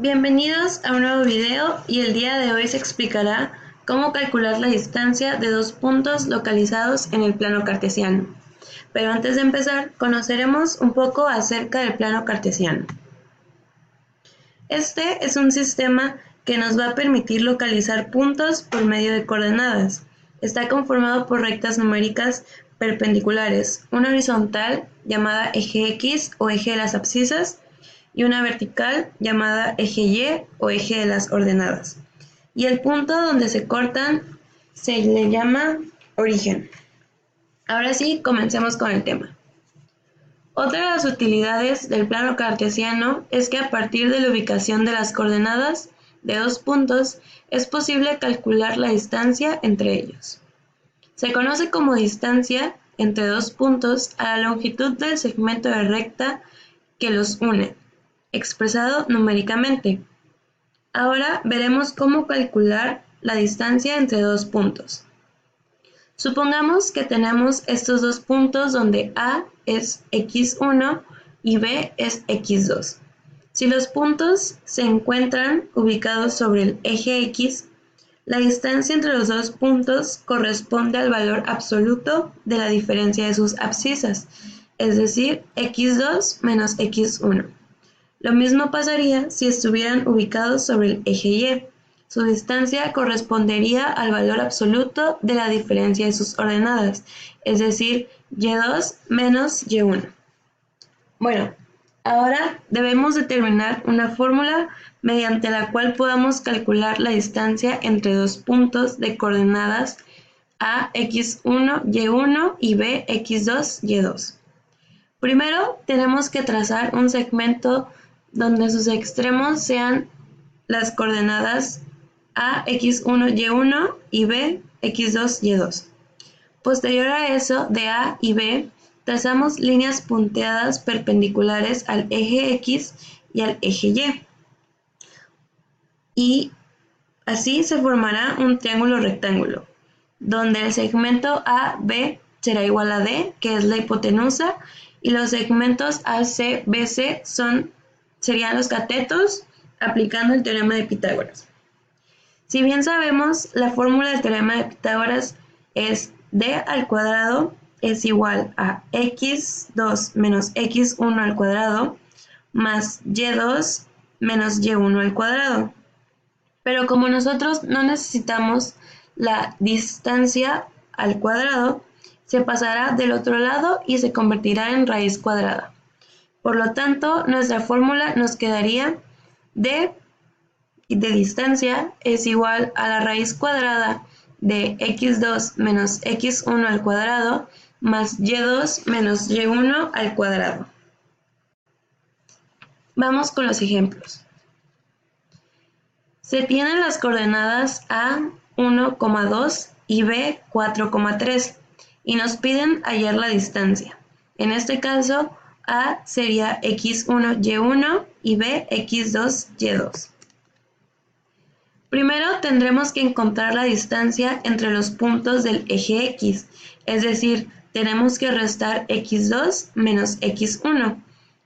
Bienvenidos a un nuevo video y el día de hoy se explicará cómo calcular la distancia de dos puntos localizados en el plano cartesiano. Pero antes de empezar, conoceremos un poco acerca del plano cartesiano. Este es un sistema que nos va a permitir localizar puntos por medio de coordenadas. Está conformado por rectas numéricas perpendiculares, una horizontal llamada eje X o eje de las abscisas, y una vertical llamada eje Y o eje de las ordenadas. Y el punto donde se cortan se le llama origen. Ahora sí, comencemos con el tema. Otra de las utilidades del plano cartesiano es que a partir de la ubicación de las coordenadas de dos puntos es posible calcular la distancia entre ellos. Se conoce como distancia entre dos puntos a la longitud del segmento de recta que los une, expresado numéricamente. Ahora veremos cómo calcular la distancia entre dos puntos. Supongamos que tenemos estos dos puntos donde A es x1 y B es x2. Si los puntos se encuentran ubicados sobre el eje X, la distancia entre los dos puntos corresponde al valor absoluto de la diferencia de sus abscisas, es decir, x2 menos x1. Lo mismo pasaría si estuvieran ubicados sobre el eje Y. Su distancia correspondería al valor absoluto de la diferencia de sus ordenadas, es decir, y2 menos y1. Bueno, ahora debemos determinar una fórmula mediante la cual podamos calcular la distancia entre dos puntos de coordenadas A, x1, y1 y B, x2, y2. Primero tenemos que trazar un segmento donde sus extremos sean las coordenadas A, x1, y1 y B, x2, y2. Posterior a eso, de A y B, trazamos líneas punteadas perpendiculares al eje X y al eje Y. Y así se formará un triángulo rectángulo, donde el segmento AB será igual a D, que es la hipotenusa, y los segmentos AC, BC serían los catetos, aplicando el teorema de Pitágoras. Si bien sabemos, la fórmula del teorema de Pitágoras es D al cuadrado es igual a x2 menos x1 al cuadrado más y2 menos y1 al cuadrado. Pero como nosotros no necesitamos la distancia al cuadrado, se pasará del otro lado y se convertirá en raíz cuadrada. Por lo tanto, nuestra fórmula nos quedaría D de distancia es igual a la raíz cuadrada de x2 menos x1 al cuadrado más y2 menos y1 al cuadrado. Vamos con los ejemplos. Se tienen las coordenadas A 1,2 y B 4,3 y nos piden hallar la distancia. En este caso, A sería x1, y1 y B x2, y2. Primero tendremos que encontrar la distancia entre los puntos del eje X, es decir, tenemos que restar x2 menos x1,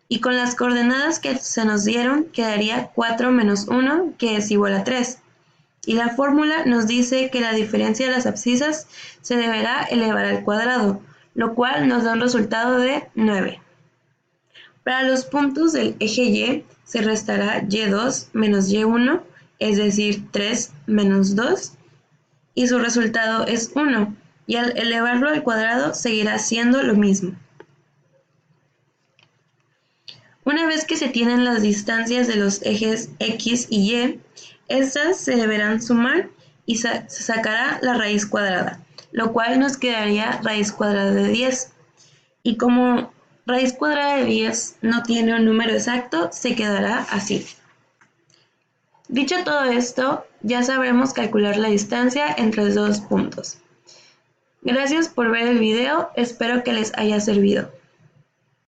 y con las coordenadas que se nos dieron quedaría 4 menos 1, que es igual a 3. Y la fórmula nos dice que la diferencia de las abscisas se deberá elevar al cuadrado, lo cual nos da un resultado de 9. Para los puntos del eje Y se restará y2 menos y1, es decir, 3 menos 2, y su resultado es 1, y al elevarlo al cuadrado seguirá siendo lo mismo. Una vez que se tienen las distancias de los ejes X y Y, estas se deberán sumar y se sacará la raíz cuadrada, lo cual nos quedaría raíz cuadrada de 10. Y como raíz cuadrada de 10 no tiene un número exacto, se quedará así. Dicho todo esto, ya sabremos calcular la distancia entre los dos puntos. Gracias por ver el video, espero que les haya servido.